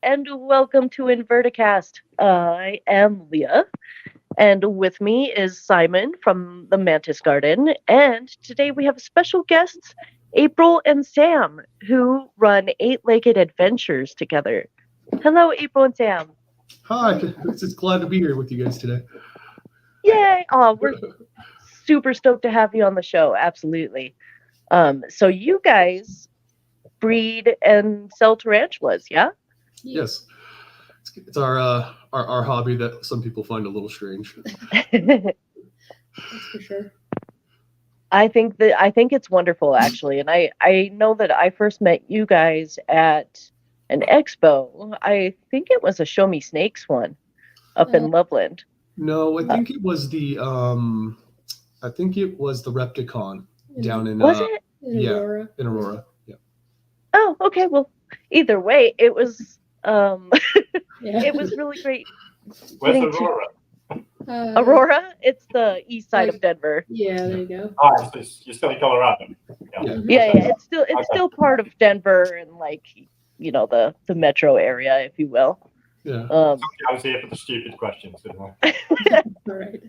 and welcome to InvertiCast. I am Leah, and with me is Simon from the Mantis Garden. And today we have special guests, April and Sam, who run Eight-Legged Adventures together. Hello, April and Sam. Hi, just glad to be here with you guys today. Yay! Oh, we're super stoked to have you on the show. Absolutely. So you guys breed and sell tarantulas, yeah? Yes, it's our hobby that some people find a little strange. That's for sure. I think it's wonderful, actually, and I know that I first met you guys at an expo. I think it was a Show Me Snakes one up in Loveland. No, I think it was the Repticon down in was it in Aurora? In Aurora. Yeah. Oh, okay. Well, either way, it was Yeah. it was really great. Where's Aurora? Aurora, it's the east side of Denver. Yeah, there you go. Oh, you're still in Colorado. Yeah. It's still part of Denver and the metro area, if you will. Yeah. I was here for the stupid questions. All right.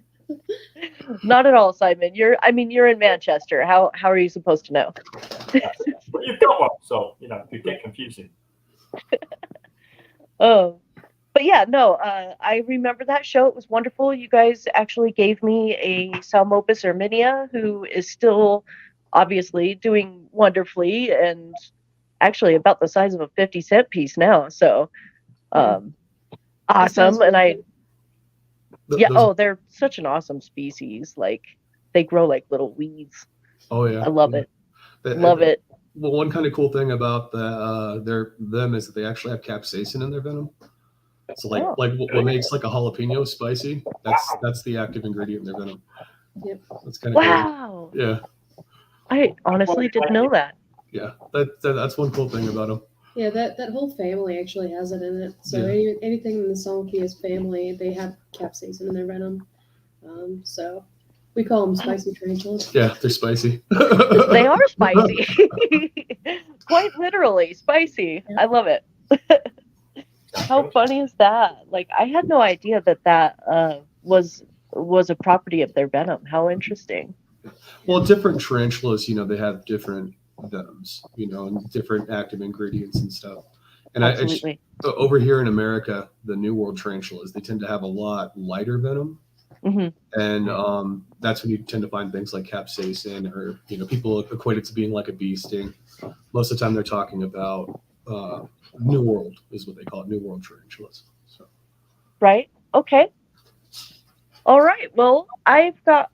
Not at all, Simon. You're in Manchester. How are you supposed to know? Well, you've got one, so it could get confusing. Oh, but yeah, no. I remember that show. It was wonderful. You guys actually gave me a Salmopus erminia, who is still obviously doing wonderfully, and actually about the size of a 50-cent piece now. So, awesome. And they're such an awesome species. Like, they grow like little weeds. Oh yeah, I love it. Love it. Well, one kind of cool thing about them is that they actually have capsaicin in their venom. So what makes like a jalapeno spicy, that's the active ingredient in their venom. Yep. That's kind of Wow. cool. Yeah. I honestly didn't know that. Yeah, that's one cool thing about them. Yeah, that whole family actually has it in it. So anything in the Salmokias family, they have capsaicin in their venom. So we call them spicy tarantulas. Yeah, they're spicy. They are spicy. Quite literally spicy. I love it. How funny is that? Like, I had no idea that was a property of their venom. How interesting. Well, different tarantulas, they have different venoms, and different active ingredients and stuff. And Absolutely. Over here in America, the New World tarantulas, they tend to have a lot lighter venom. Mm-hmm. And that's when you tend to find things like capsaicin, or people equate it to being like a bee sting. Most of the time they're talking about New World is what they call it, New World tarantulas. So. Right. Okay. All right. Well, I've got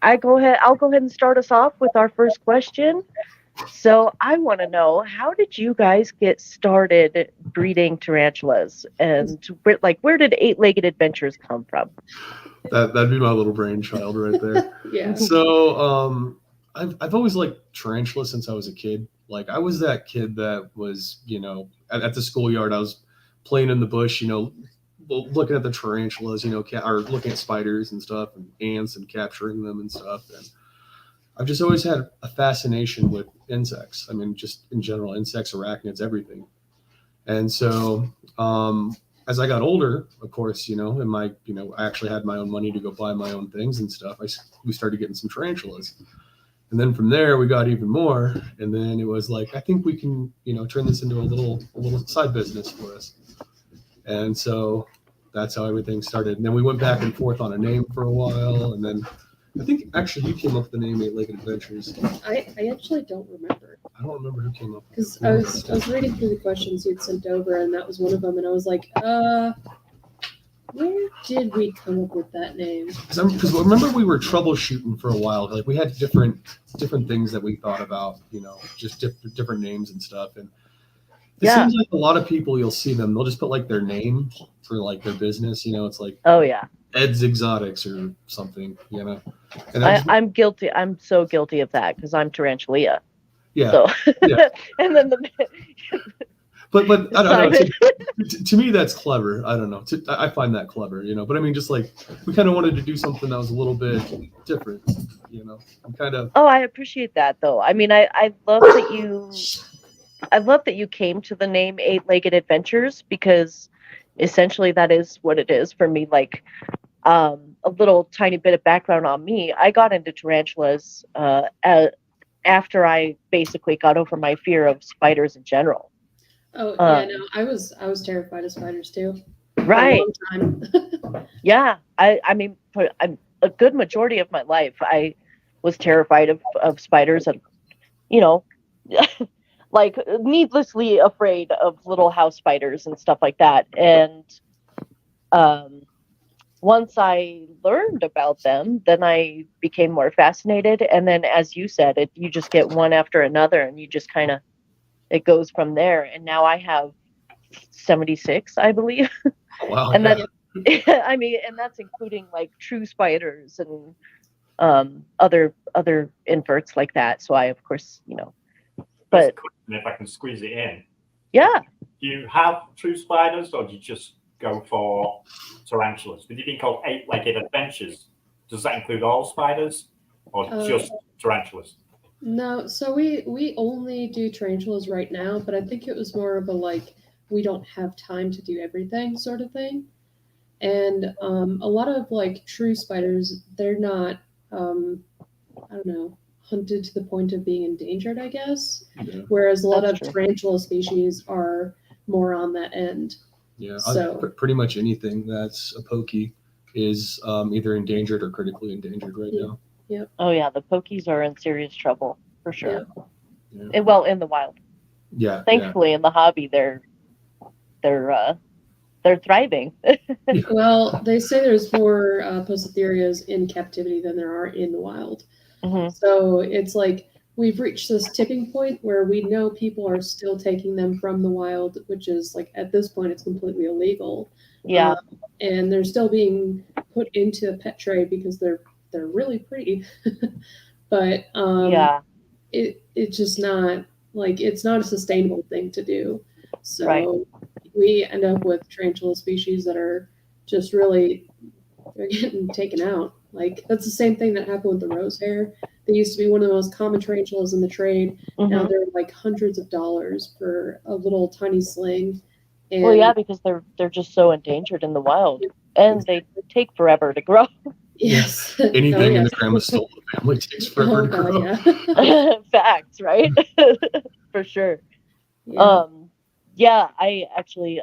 I'll go ahead and start us off with our first question. So I want to know, how did you guys get started breeding tarantulas, and where did Eight-Legged Adventures come from? That'd be my little brainchild right there. Yeah. So I've always liked tarantulas since I was a kid. Like, I was that kid that was, at the schoolyard, I was playing in the bush, looking at the tarantulas, or looking at spiders and stuff, and ants, and capturing them and stuff. And I've just always had a fascination with insects. I mean, just in general, insects, arachnids, everything. And so as I got older, of course, I actually had my own money to go buy my own things and stuff. We started getting some tarantulas. And then from there, we got even more. And then it was like, I think we can, turn this into a little side business for us. And so that's how everything started. And then we went back and forth on a name for a while. And then I think actually you came up with the name Eight-Legged Adventures. I actually don't remember. I don't remember who came up with it. Because I was reading through the questions you'd sent over, and that was one of them. And I was like, where did we come up with that name? Because remember, we were troubleshooting for a while. Like, we had different things that we thought about, just different names and stuff. And it seems like a lot of people, you'll see them, they'll just put like their name for like their business. It's like, oh yeah, Ed's Exotics or something. And I'm guilty. I'm so guilty of that because I'm Tarantula. Yeah. So, yeah. And then But I don't know. To me, that's clever. I don't know. I find that clever, But I mean, just like, we kind of wanted to do something that was a little bit different, kind of. Oh, I appreciate that, though. I mean, I love that you I love that you came to the name Eight-Legged Adventures, because essentially that is what it is for me. Like, a little tiny bit of background on me. I got into tarantulas after I basically got over my fear of spiders in general. Oh yeah, no, I was terrified of spiders too. Right. For a long time. Yeah. I mean, for a good majority of my life, I was terrified of spiders, and, you know, like needlessly afraid of little house spiders and stuff like that. And once I learned about them, then I became more fascinated. And then, as you said, you just get one after another, and you just kind of, it goes from there. And now I have 76, I believe. Wow. And that's, I mean, and that's including like true spiders and other inverts like that. So I, of course, but if I can squeeze it in, yeah. Do you have true spiders, or do you just go for tarantulas? With you being called Eight-Legged Adventures, does that include all spiders, or just tarantulas? No, so we only do tarantulas right now, but I think it was more of a like, we don't have time to do everything sort of thing. And a lot of like true spiders, they're not, I don't know, hunted to the point of being endangered, I guess. Yeah. Whereas a lot That's of true. tarantula species are more on that end. Yeah, So pretty much anything that's a pokey is either endangered or critically endangered right now. Oh yeah, the pokies are in serious trouble for sure. Yeah. And, well, in the wild. Yeah. Thankfully, in the hobby, they're thriving. well, they say there's more Poecilotherias in captivity than there are in the wild. Mm-hmm. So it's like we've reached this tipping point where we know people are still taking them from the wild, which is like at this point it's completely illegal. Yeah. And they're still being put into a pet trade because they're really pretty. But Yeah. it's just not like, it's not a sustainable thing to do. So Right. we end up with tarantula species that are just really, they're getting taken out. Like that's the same thing that happened with the rose hair. They used to be one of the most common tarantulas in the trade. Mm-hmm. Now they're like hundreds of dollars for a little tiny sling. And Well, yeah, because they're just so endangered in the wild, and they take forever to grow. yes, Anything in the Grammostola family takes forever to grow. Yeah. Facts, right? For sure. Yeah. Yeah, I agree.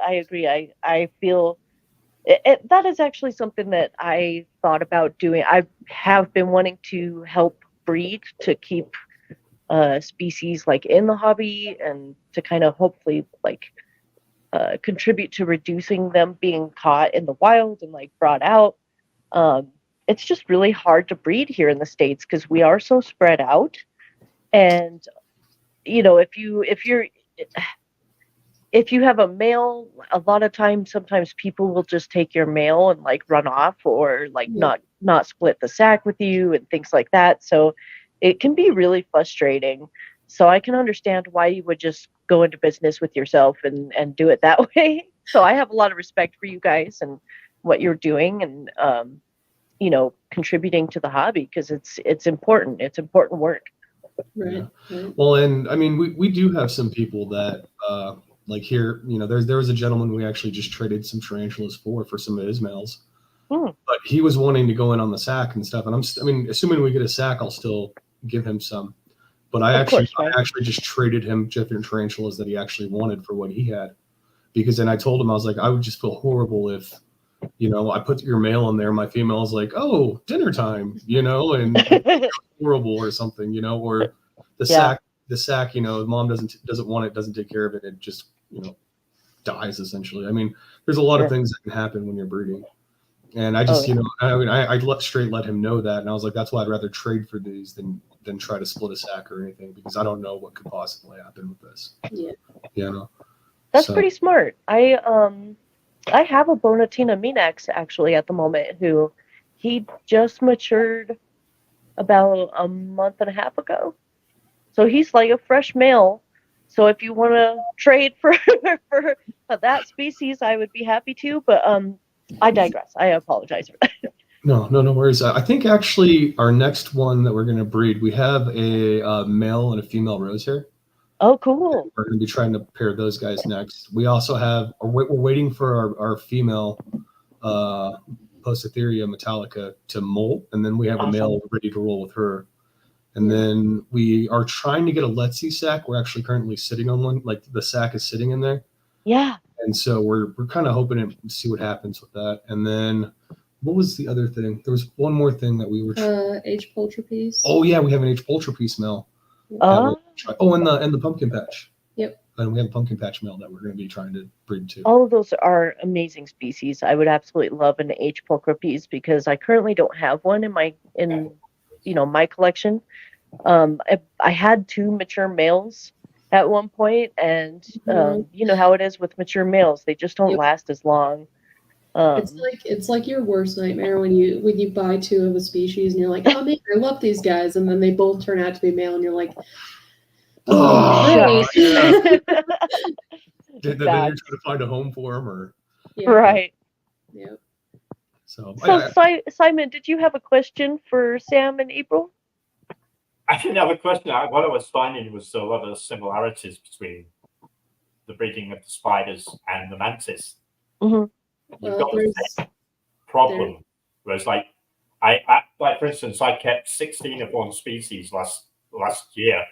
I feel that is actually something that I thought about doing. I have been wanting to help breed to keep species like in the hobby, and to kind of hopefully like contribute to reducing them being caught in the wild and like brought out. It's just really hard to breed here in the States because we are so spread out. And if you have a male, a lot of times, sometimes people will just take your male and like run off, or like not split the sack with you and things like that. So it can be really frustrating. So I can understand why you would just go into business with yourself and do it that way. So I have a lot of respect for you guys and what you're doing, and contributing to the hobby, because it's important. It's important work. Right. Yeah. Well, and I mean, we do have some people that like here, there was a gentleman we actually just traded some tarantulas for some of his males, but he was wanting to go in on the sack and stuff. And assuming we get a sack, I'll still give him some. But I actually just traded him different tarantulas that he actually wanted for what he had, because then I told him, I was like, I would just feel horrible if, I put your male in there, my female is like, oh, dinner time, and horrible or something, or the sack, mom doesn't want it, doesn't take care of it, it just, dies essentially. I mean, there's a lot of things that can happen when you're breeding. And I just, I let him know that. And I was like, that's why I'd rather trade for these than try to split a sack or anything, because I don't know what could possibly happen with this. Yeah. That's pretty smart. I have a Bonatina Minax actually at the moment, who he just matured about a month and a half ago. So he's like a fresh male. So if you want to trade for that species, I would be happy to. But I digress. I apologize for that. No worries. I think actually our next one that we're going to breed, we have a male and a female rose hair. Oh, cool. We're going to be trying to pair those guys next. We also have, we're waiting for our female Postotheria metallica to molt, and then we have a male ready to roll with her. And then we are trying to get a Letsy sack. We're actually currently sitting on one, like the sack is sitting in there. Yeah. And so we're kind of hoping to see what happens with that. And then what was the other thing? There was one more thing that we were H. Polterpiece. Oh yeah, we have an H. Polterpiece male. Oh, and the pumpkin patch. Yep. And we have a pumpkin patch male that we're going to be trying to breed too. All of those are amazing species. I would absolutely love an H. Polterpiece because I currently don't have one in my collection. I had 2 mature males at one point, and you know how it is with mature males; they just don't last as long. It's like your worst nightmare when you buy 2 of a species and you're like, oh man, I love these guys, and then they both turn out to be male, and you're like, oh, yeah. Then you're trying to find a home for them, or right. Yep. So Simon, did you have a question for Sam and April? I didn't have a question. What I was finding was a lot of similarities between the breeding of the spiders and the mantis. Mm-hmm. You've got the same problem. Whereas, like for instance, I kept 16 of one species last year,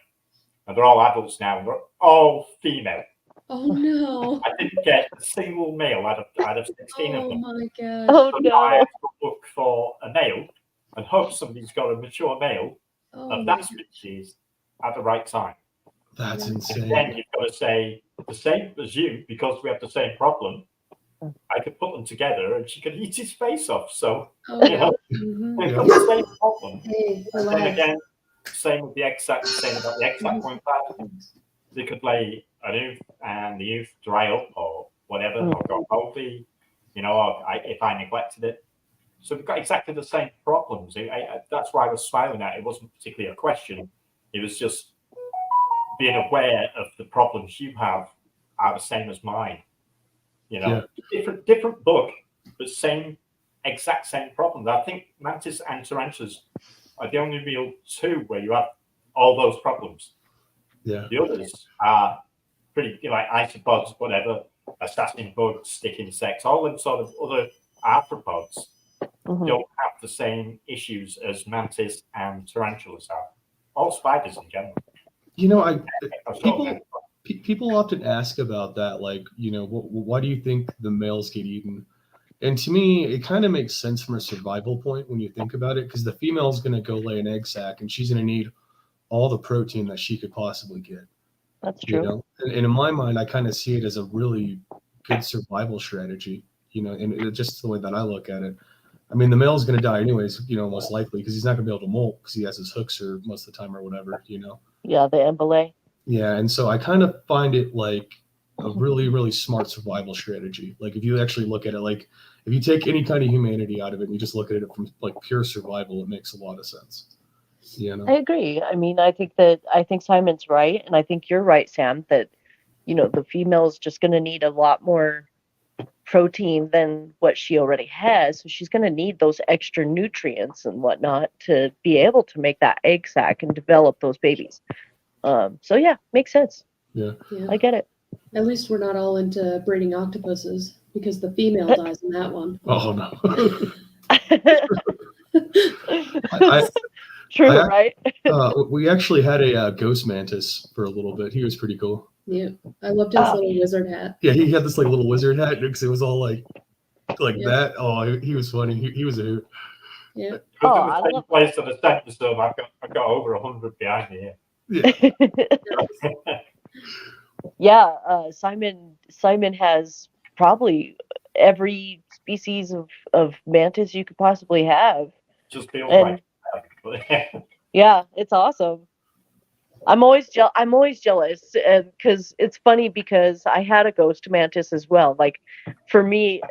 and they're all adults now, and they're all female. Oh no! I didn't get a single male out of 16 of them. Oh my god! Oh so no! Now I have to look for a male and hope somebody's got a mature male of that species at the right time. That's insane. And then you've got to say the same as you, because we have the same problem. I could put them together and she could eat his face off. So we've got the same problem. And then again, same with the exact, same about the exact point that they could lay an oof and the oof dry up or whatever, or got moldy, or if I neglected it. So we've got exactly the same problems. That's why I was smiling at it. It wasn't particularly a question. It was just being aware of the problems you have are the same as mine. Different book, but exact same problems. I think mantis and tarantulas are the only real 2 where you have all those problems. Yeah. The others are pretty, like isopods, whatever, assassin bugs, stick insects, all them sort of other arthropods don't have the same issues as mantis and tarantulas have. All spiders in general. People often ask about that, like, why do you think the males get eaten? And to me, it kind of makes sense from a survival point when you think about it, because the female's going to go lay an egg sac and she's going to need all the protein that she could possibly get. That's true. And in my mind, I kind of see it as a really good survival strategy, and just the way that I look at it. I mean, the male's going to die anyways, most likely, because he's not going to be able to molt because he has his hooks or most of the time or whatever, Yeah, the embole. Yeah, and so I kind of find it like a really, really smart survival strategy. Like if you actually look at it, like if you take any kind of humanity out of it and you just look at it from like pure survival, it makes a lot of sense. I agree. I mean, I think Simon's right, and I think you're right, Sam, that the female is just going to need a lot more protein than what she already has, so she's going to need those extra nutrients and whatnot to be able to make that egg sac and develop those babies. So yeah, makes sense. Yeah, I get it. At least we're not all into breeding octopuses, because the female dies in that one. Oh no. Right? We actually had a ghost mantis for a little bit. He was pretty cool. Yeah, I loved his little wizard hat. Yeah, he had this like little wizard hat because it was all like that. Oh, he was funny. He was a hoot. Yeah. I love place that I sent this stuff. I've got over 100 behind me here. Yeah. Simon has probably every species of mantis you could possibly have. Just feels like yeah, it's awesome. I'm always jealous, because it's funny because I had a ghost mantis as well. Like for me,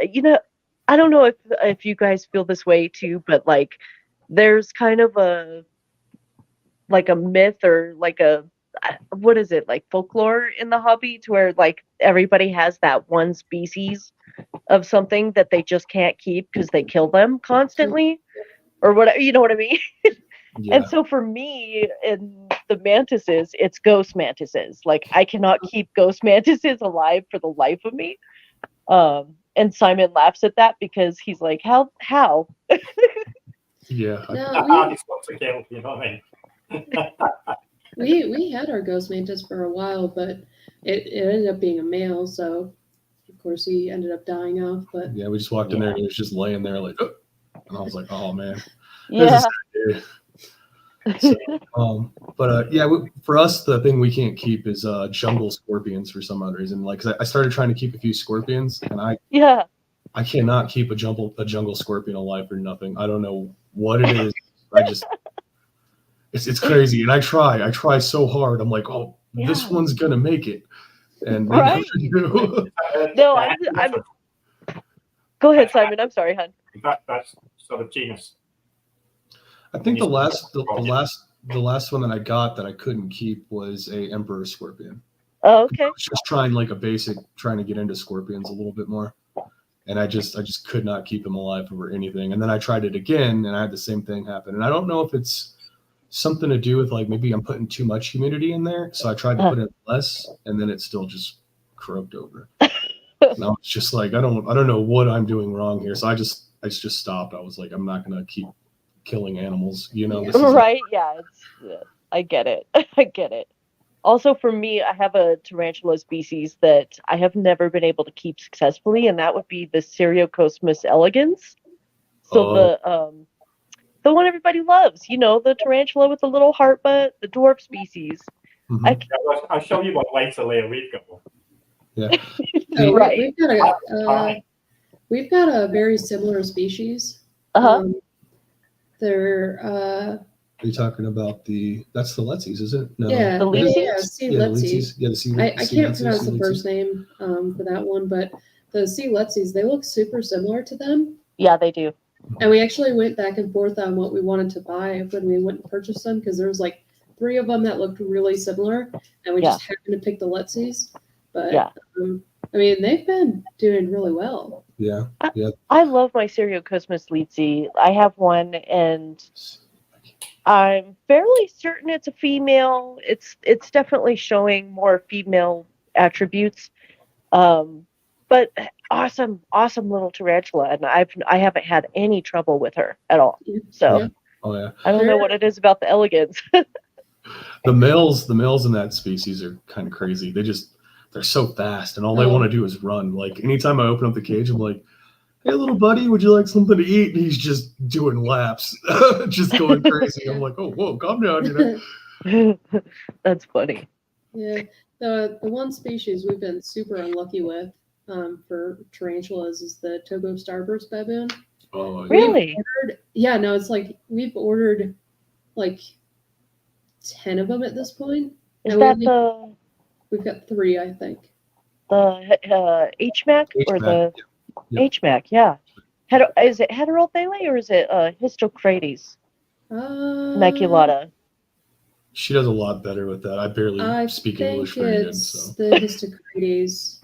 I don't know if you guys feel this way too, but like there's kind of a myth or like what is it, like folklore in the hobby, to where like everybody has that one species of something that they just can't keep because they kill them constantly or whatever, you know what I mean? Yeah. And so for me, in the mantises, it's ghost mantises. Like I cannot keep ghost mantises alive for the life of me. And Simon laughs at that because he's like, how? Yeah. No, It's got to kill, you know what I mean? we had our ghost mantis for a while, but it ended up being a male, so of course he ended up dying off. But Yeah, we just walked in there and he was just laying there like, oh. And I was like, oh man. Yeah. So, for us, the thing we can't keep is jungle scorpions for some odd reason. Like, 'cause I started trying to keep a few scorpions, and I cannot keep a jungle scorpion alive for nothing. I don't know what it is. It's crazy, and I try so hard. I'm like, oh, this one's gonna make it, and they never do. No, I'm. Go ahead, Simon. I'm sorry, hon. That's sort of genus. I think the last one that I got that I couldn't keep was a emperor scorpion. Oh, okay. I was just trying to get into scorpions a little bit more, and I just could not keep them alive over anything. And then I tried it again, and I had the same thing happen. And I don't know if it's something to do with like maybe I'm putting too much humidity in there, so I tried to put in less, and then it still just croaked over. And I was just like, I don't know what I'm doing wrong here. So I just stopped. I was like, I'm not gonna keep killing animals, you know. Right? Yeah, I get it. I get it. Also, for me, I have a tarantula species that I have never been able to keep successfully, and that would be the Seriocosmus elegans. So the one everybody loves, you know, the tarantula with the little heart butt, the dwarf species. Mm-hmm. I'll show you what later layer we've got. Yeah. Right. We've got a very similar species. They're Are you talking about that's the Letzies, is it? No. Yeah, the sea Letzies. Yeah, I can't pronounce the first name for that one, but the sea Letzies, they look super similar to them. Yeah, they do. And we actually went back and forth on what we wanted to buy when we went and purchased them, because there was like 3 of them that looked really similar, and we just happened to pick the Letzies. But I mean, they've been doing really well. Yeah. I love my Seriocosmus Letzi. I have one, and I'm fairly certain it's a female. It's definitely showing more female attributes. But awesome little tarantula, and I haven't had any trouble with her at all. So I don't know what it is about the elegans. The males in that species are kind of crazy. They're so fast, and all they want to do is run. Like anytime I open up the cage, I'm like, "Hey, little buddy, would you like something to eat?" And he's just doing laps, just going crazy. I'm like, "Oh, whoa, calm down," you know. That's funny. Yeah, the one species we've been super unlucky with for tarantulas is the Togo starburst baboon. Oh, really? It's like we've ordered like 10 of them at this point. Is that We've got 3, I think. The HMAC or the HMAC? Yeah. Is it Heterothalate or is it Histocrates? Maculata. She does a lot better with that. I barely speak English very good. So the Histocrates.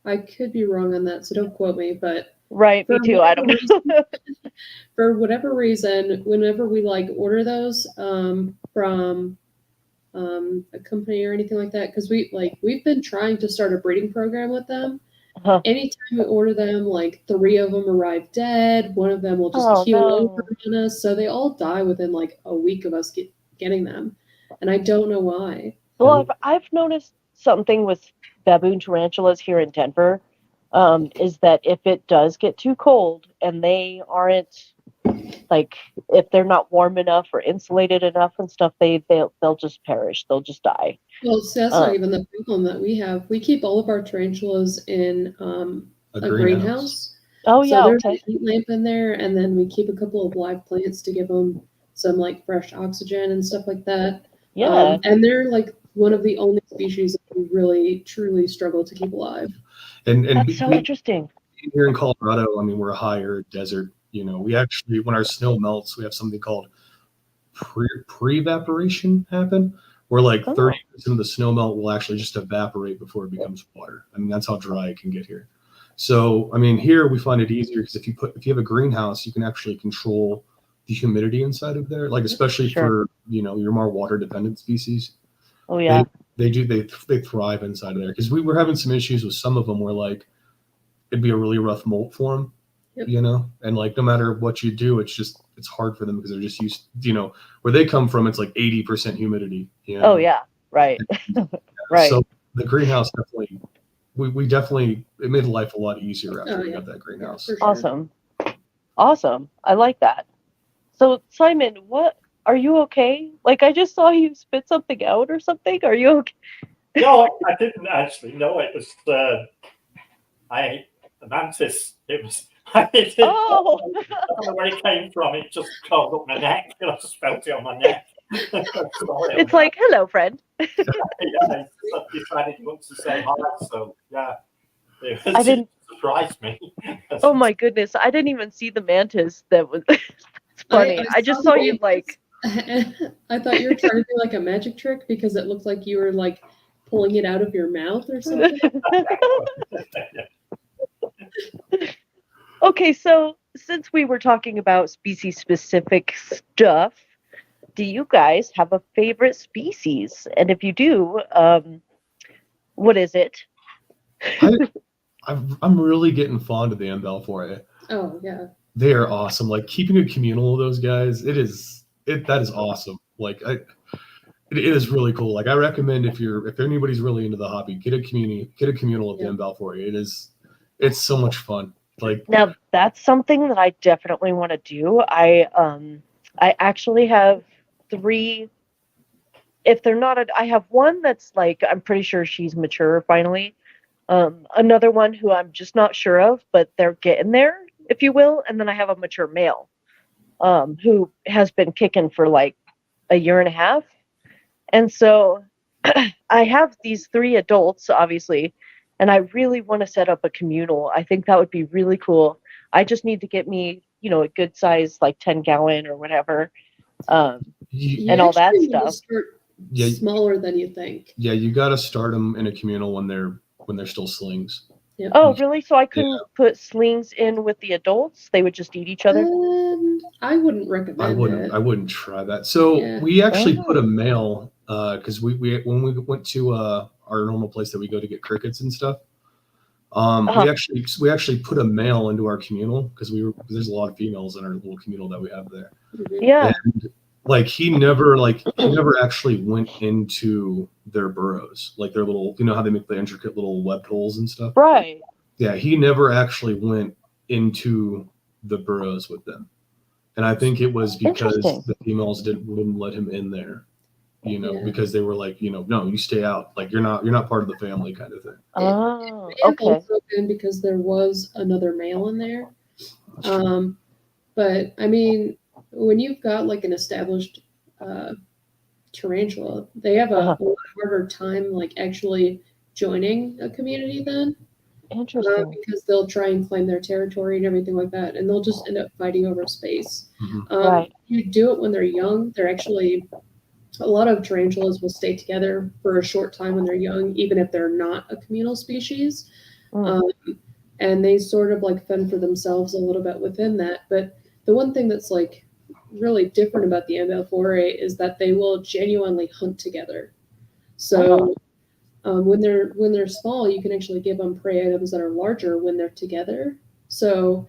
I could be wrong on that, so don't quote me. But right, me too. I don't know. For whatever reason, whenever we like order those from a company or anything like that, because we've been trying to start a breeding program with them. Anytime we order them, like 3 of them arrive dead. One of them will just keel over on us. So they all die within like a week of us getting them. And I don't know why. Well, I've noticed something with baboon tarantulas here in Denver, is that if it does get too cold and they aren't, like, if they're not warm enough or insulated enough and stuff, they'll just perish. They'll just die. Well, so that's not even the problem that we have. We keep all of our tarantulas in a greenhouse. Oh, yeah. So there's a heat lamp in there, and then we keep a couple of live plants to give them some like fresh oxygen and stuff like that. Yeah. And they're like one of the only species that we really truly struggle to keep alive. And that's so interesting. Here in Colorado, I mean, we're a higher desert. You know, we actually, when our snow melts, we have something called pre-evaporation happen, where like 30% of the snow melt will actually just evaporate before it becomes water. I mean, that's how dry it can get here. So, I mean, here we find it easier because if you have a greenhouse, you can actually control the humidity inside of there, like especially for your more water dependent species. Oh yeah. They thrive inside of there, because we were having some issues with some of them where like it'd be a really rough molt for them, and like no matter what you do, it's hard for them because they're just used, where they come from, it's like 80% humidity. Oh yeah, right. Right. So the greenhouse definitely, we definitely, it made life a lot easier after we got that greenhouse. Sure. Awesome. I like that. So Simon, are you okay? Like I just saw you spit something out or something. Are you okay? No, I didn't actually. No, it was the mantis. It was. I don't know where it came from. It just curled up my neck, and I just felt it on my neck. It's like, hello, friend. Yeah, he decided he wants to say hi. So yeah, I didn't surprise me. Oh my goodness, I didn't even see the mantis. That was it's funny. I just saw you like. I thought you were trying to do like a magic trick because it looked like you were like pulling it out of your mouth or something. Okay, so since we were talking about species-specific stuff, do you guys have a favorite species? And if you do, what is it? I'm really getting fond of the M. balfouri. Oh yeah, they are awesome. Like keeping a communal of those guys, that is awesome. Like it is really cool. Like I recommend if anybody's really into the hobby, get a communal of the M. balfouri. It's so much fun. Like now that's something that I definitely want to do. I actually have 3. If they're not, I have one that's like I'm pretty sure she's mature finally. Another one who I'm just not sure of, but they're getting there, if you will. And then I have a mature male, who has been kicking for like a year and a half. And so I have these 3 adults, obviously, and I really want to set up a communal. I think that would be really cool. I just need to get me, a good size, like 10-gallon or whatever, and all that stuff. Smaller than you think. Yeah, you got to start them in a communal when they're still slings. Yep. Oh, really? So I couldn't put slings in with the adults? They would just eat each other? I wouldn't recommend it. I wouldn't try that. So we actually put a male, because when we went to our normal place that we go to get crickets and stuff, we actually put a male into our communal because there's a lot of females in our little communal that we have there. Yeah. And like he never actually went into their burrows, like their little, how they make the intricate little webbed holes and stuff. Right. Yeah, he never actually went into the burrows with them, and I think it was because the females wouldn't let him in there, because they were like, no, you stay out, like you're not part of the family, kind of thing. Oh, okay. Also been because there was another male in there, but I mean, when you've got like an established tarantula, they have a lot harder time like actually joining a community then. Interesting. Because they'll try and claim their territory and everything like that, and they'll just end up fighting over space. Right. You do it when they're young. They're actually, a lot of tarantulas will stay together for a short time when they're young, even if they're not a communal species. And they sort of like fend for themselves a little bit within that. But the one thing that's like really different about the M. balfouri is that they will genuinely hunt together. So when they're small, you can actually give them prey items that are larger when they're together. So,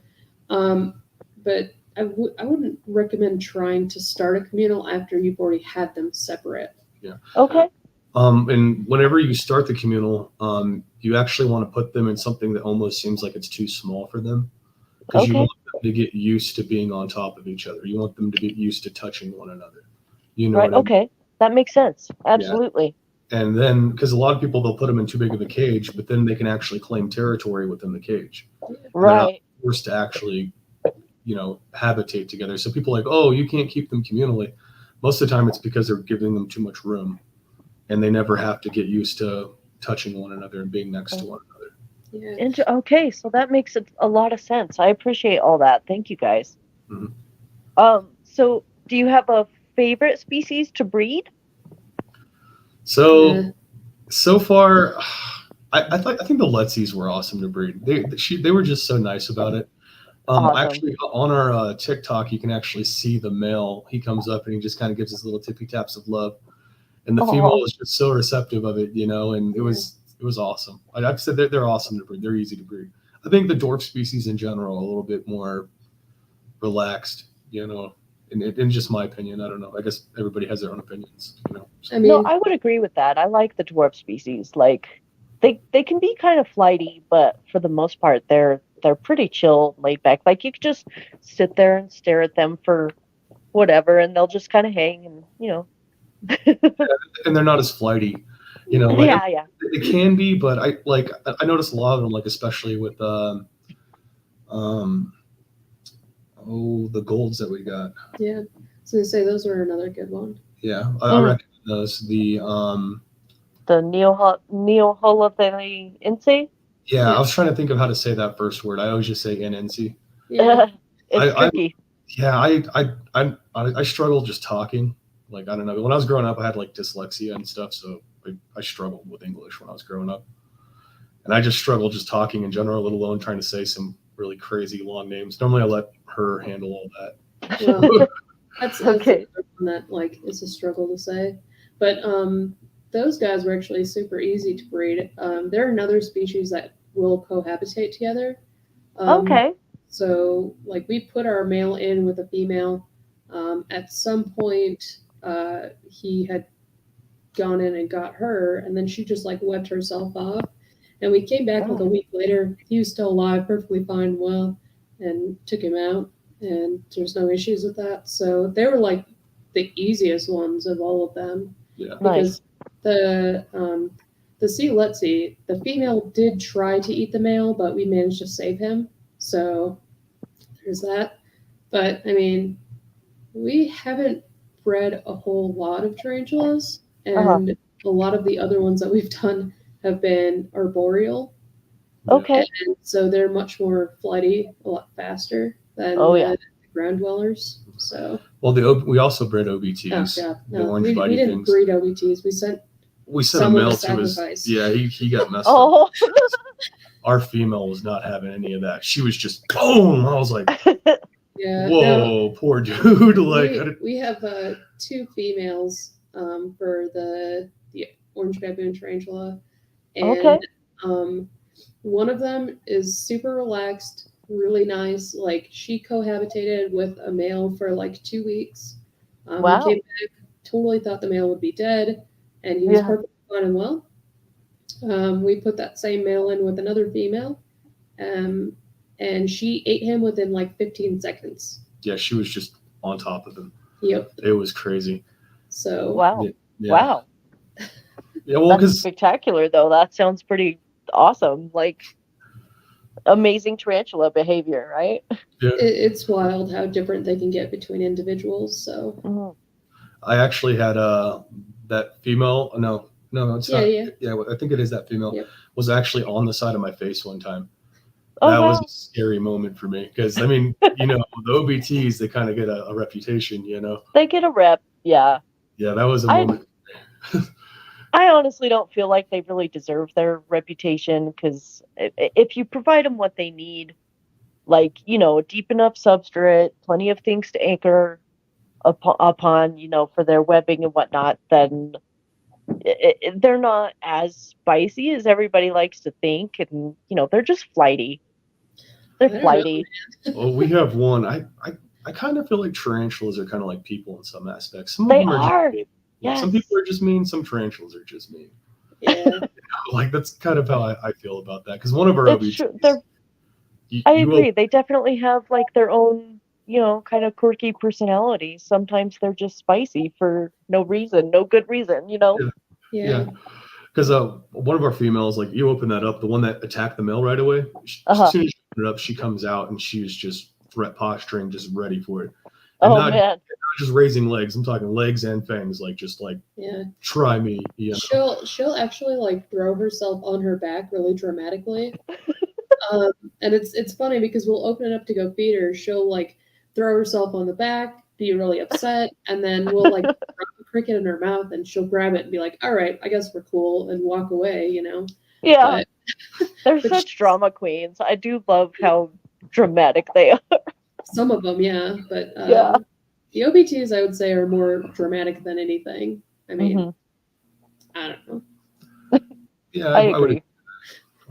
but I wouldn't recommend trying to start a communal after you've already had them separate. Yeah. Okay. And whenever you start the communal, you actually want to put them in something that almost seems like it's too small for them, because you want them to get used to being on top of each other. You want them to get used to touching one another. Right. Okay. That makes sense. Absolutely. Yeah. And then, because a lot of people, they'll put them in too big of a cage, but then they can actually claim territory within the cage. Right. They're not forced to actually, habitate together. So people are like, oh, you can't keep them communally. Most of the time it's because they're giving them too much room, and they never have to get used to touching one another and being next to one another. Yeah. Okay, so that makes a lot of sense. I appreciate all that. Thank you, guys. So do you have a favorite species to breed? So far, I think the Letsies were awesome to breed. They were just so nice about it. Awesome. Actually, on our TikTok, you can actually see the male. He comes up and he just kind of gives his little tippy taps of love, and the female is just so receptive of it, and it was awesome. I've said they're awesome to breed. They're easy to breed. I think the dwarf species in general are a little bit more relaxed, in just my opinion. I don't know. I guess everybody has their own opinions, I mean, No, I would agree with that. I like the dwarf species. Like they can be kind of flighty, but for the most part, they're pretty chill, laid back. Like you could just sit there and stare at them for whatever, and they'll just kind of hang, and and they're not as flighty, yeah. It can be, but I notice a lot of them, like especially with the golds that we got. Yeah, so to say those were another good one. Yeah, I recommend those. The Neoholothense. Yeah, I was trying to think of how to say that first word. I always just say NNC. Yeah. It's tricky. I struggle just talking. Like, I don't know. When I was growing up, I had like dyslexia and stuff, so I struggled with English when I was growing up. And I just struggled just talking in general, let alone trying to say some really crazy long names. Normally I let her handle all that. Well, that's Okay. that like is a struggle to say. But those guys were actually super easy to breed. They're another species that will cohabitate together. Okay. So like we put our male in with a female. At some point, he had gone in and got her, and then she just like webbed herself off. And we came back like a week later. He was still alive, perfectly fine, well, and took him out, and there's no issues with that. So they were like the easiest ones of all of them. Yeah. Because the sea Letzi, the female did try to eat the male, but we managed to save him. So there's that. But I mean, we haven't bred a whole lot of tarantulas, and a lot of the other ones that we've done have been arboreal. Okay. And so they're much more flighty, a lot faster than the ground dwellers. So we also bred OBTs. Oh, yeah. The No, orange we body didn't things. breed OBTs. We sent a male to sacrifice. he got messed up. Oh. Our female was not having any of that. She was just boom. I was like, Yeah. whoa, poor dude. Like we have 2 females for the orange baboon tarantula, and one of them is super relaxed, really nice. Like she cohabitated with a male for like 2 weeks. Wow. We came back, totally thought the male would be dead, and he was perfectly fine and well. We put that same male in with another female, and she ate him within like 15 seconds. Yeah, she was just on top of him. Yep. It was crazy. So wow. Yeah. Wow. Yeah, well, that's because spectacular though. That sounds pretty awesome. Like amazing tarantula behavior, right? Yeah. It's wild how different they can get between individuals. So I actually had that female. No, it's not. Yeah, I think it is that female. Yep. Was actually on the side of my face one time. Oh, that wow. was a scary moment for me because I mean, the OBTs, they kind of get a reputation, They get a rep, yeah. Yeah, that was a moment. I honestly don't feel like they really deserve their reputation because if you provide them what they need, like, deep enough substrate, plenty of things to anchor upon, for their webbing and whatnot, then they're not as spicy as everybody likes to think. And, they're just flighty. They're flighty. Well, we have one. I kind of feel like tarantulas are kind of like people in some aspects. Some of They them are. Yes. Some people are just mean. Some tarantulas are just mean. Yeah. Like that's kind of how I feel about that. Because one of our OBTs, I agree. They definitely have like their own, kind of quirky personalities. Sometimes they're just spicy for no reason, no good reason, Yeah. Because one of our females, like you open that up, the one that attacked the male right away, as soon as you open it up, she comes out and she was just threat posturing, just ready for it. And man. Not just raising legs. I'm talking legs and fangs, like just like try me. She'll actually like throw herself on her back really dramatically. And it's funny because we'll open it up to go feed her. She'll like throw herself on the back, be really upset, and then we'll like drop a cricket in her mouth and she'll grab it and be like, all right, I guess we're cool, and walk away, Yeah. They're such drama queens. I do love how dramatic they are. Some of them, yeah, but Yeah. the OBTs I would say are more dramatic than anything. I mean, I don't know. Yeah, I agree.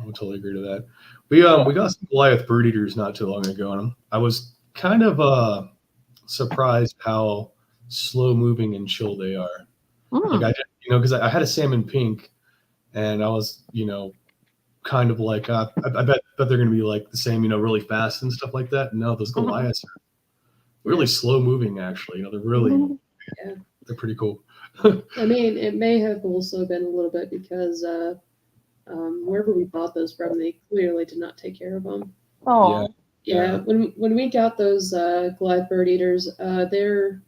I would totally agree to that. We got some Goliath brood eaters not too long ago, and I was kind of surprised how slow moving and chill they are. Like I didn't, because I had a salmon pink, and I was, kind of like I bet they're going to be like the same, really fast and stuff like that. No, those Goliaths are really slow moving. Actually, they're really they're pretty cool. I mean, it may have also been a little bit because wherever we bought those from, they clearly did not take care of them. Oh, yeah. When we got those Goliath bird eaters, they're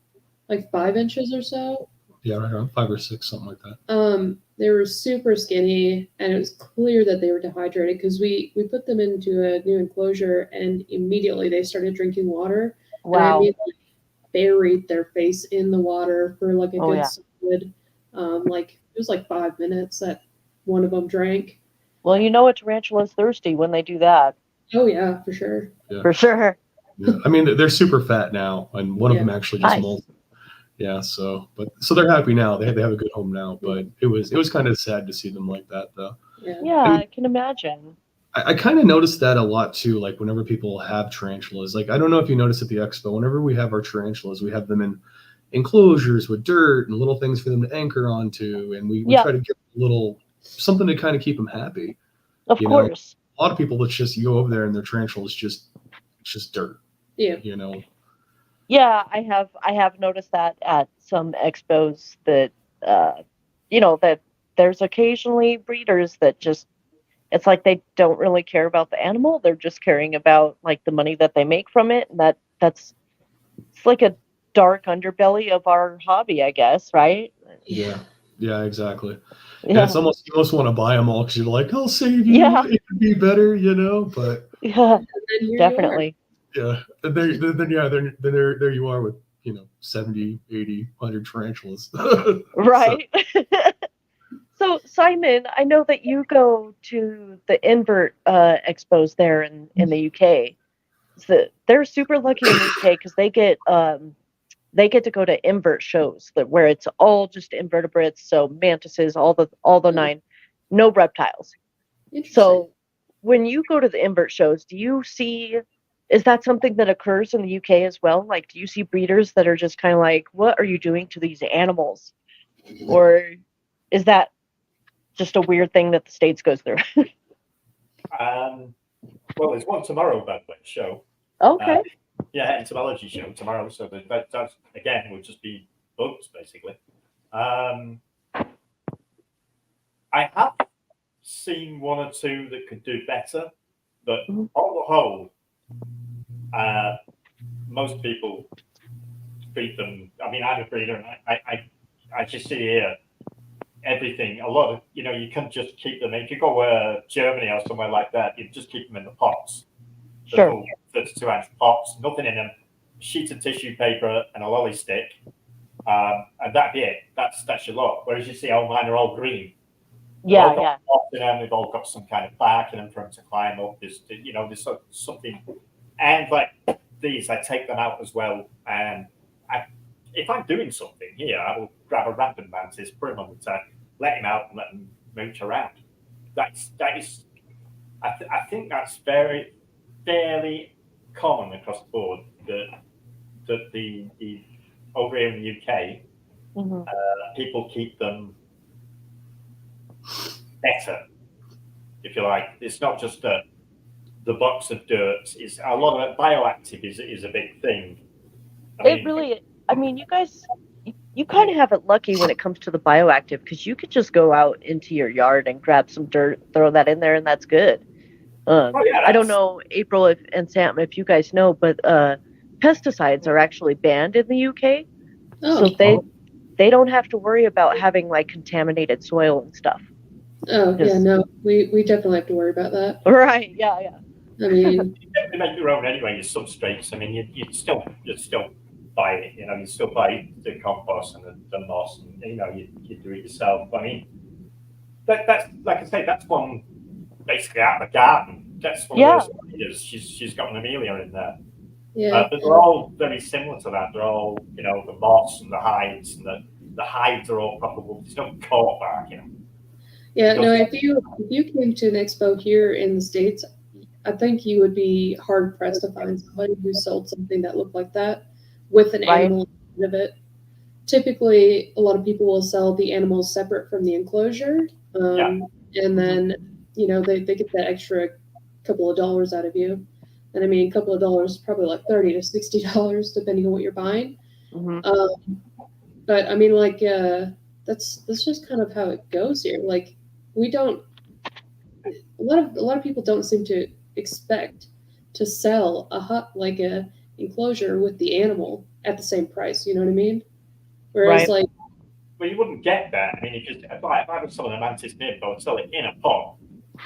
like 5 inches or so. Yeah, right around 5 or 6, something like that. They were super skinny, and it was clear that they were dehydrated because we put them into a new enclosure, and immediately they started drinking water. wow. And I immediately buried their face in the water for like a good solid, it was like 5 minutes that one of them drank. Well, a tarantula's thirsty when they do that. Oh yeah, for sure. Yeah. For sure. Yeah. I mean, they're super fat now, and one of them actually just molted. Yeah, so they're happy now. They have a good home now, but it was kind of sad to see them like that, though. Yeah, I can imagine. I kind of noticed that a lot too. Like whenever people have tarantulas, like I don't know if you noticed at the expo, whenever we have our tarantulas, we have them in enclosures with dirt and little things for them to anchor onto, and we try to give a little something to kind of keep them happy. Of course. A lot of people, it's just you go over there and their tarantula is just dirt. Yeah. Yeah, I have noticed that at some expos that that there's occasionally breeders that just, it's like they don't really care about the animal. They're just caring about like the money that they make from it, and it's like a dark underbelly of our hobby, I guess, right? Yeah, exactly. Yeah. And it's almost, you almost want to buy them all because you're like, I'll save you. Yeah. It could be better, but yeah, definitely. Yeah, then there you are with 70, 80, 100 tarantulas. Right. So Simon, I know that you go to the Invert expos there in the UK. So they're super lucky in the UK because they get to go to invert shows where it's all just invertebrates, so mantises, all the 9, no reptiles. So when you go to the invert shows, is that something that occurs in the UK as well? Like, do you see breeders that are just kind of like, what are you doing to these animals? Or is that just a weird thing that the States goes through? Well, there's one tomorrow, by the way, show. Okay. Entomology show tomorrow. So that again will just be bugs, basically. I have seen 1 or 2 that could do better, but on the whole, most people treat them. I mean, I'm a breeder, and I just see here everything. A lot of you can just keep them. If you go Germany or somewhere like that, you just keep them in the pots. Sure. 32-ounce pots, nothing in them, a sheet of tissue paper and a lolly stick, and that'd be it. That's your lot. Whereas you see all mine are all green. Yeah. They've all got some kind of bark in them for them to climb up. There's something, and like these, I take them out as well. And if I'm doing something here, I will grab a random mantis, put him on the tank, let him out, and let him mooch around. That is. I think that's fairly common across the board that the over here in the UK, people keep them better, if you like. It's not just the box of dirt. It's a lot of it. Bioactive is a big thing. I mean, you guys, you kind of have it lucky when it comes to the bioactive, because you could just go out into your yard and grab some dirt, throw that in there, and that's good. I don't know, April and Sam, if you guys know, but pesticides are actually banned in the UK, so they don't have to worry about having like contaminated soil and stuff. Oh yeah, no, we definitely have to worry about that. Right? Yeah. I mean, you make your own anyway. Your substrates. I mean, you'd still buy it. You still buy the compost and the moss, and you do it yourself. I mean, that's like I say, that's one basically out of the garden. That's one Yeah. of those breeders. She's got an Amelia in there. Yeah. But they're all very similar to that. They're all, the moss and the hides, and the hides are all proper wolf. There's no coat back, Yeah, Because- no, if you came to an expo here in the States, I think you would be hard pressed to find somebody who sold something that looked like that with an Right. animal inside of it. Typically, a lot of people will sell the animals separate from the enclosure, and then they get that extra couple of dollars out of you. And I mean, a couple of dollars is probably like $30 to $60 depending on what you're buying. Mm-hmm. But I mean, like that's just kind of how it goes here. Like we don't. A lot of people don't seem to expect to sell a enclosure with the animal at the same price. You know what I mean? Whereas Right. Well, you wouldn't get that. I mean, if I was selling a mantis nymph, I would sell it in a pot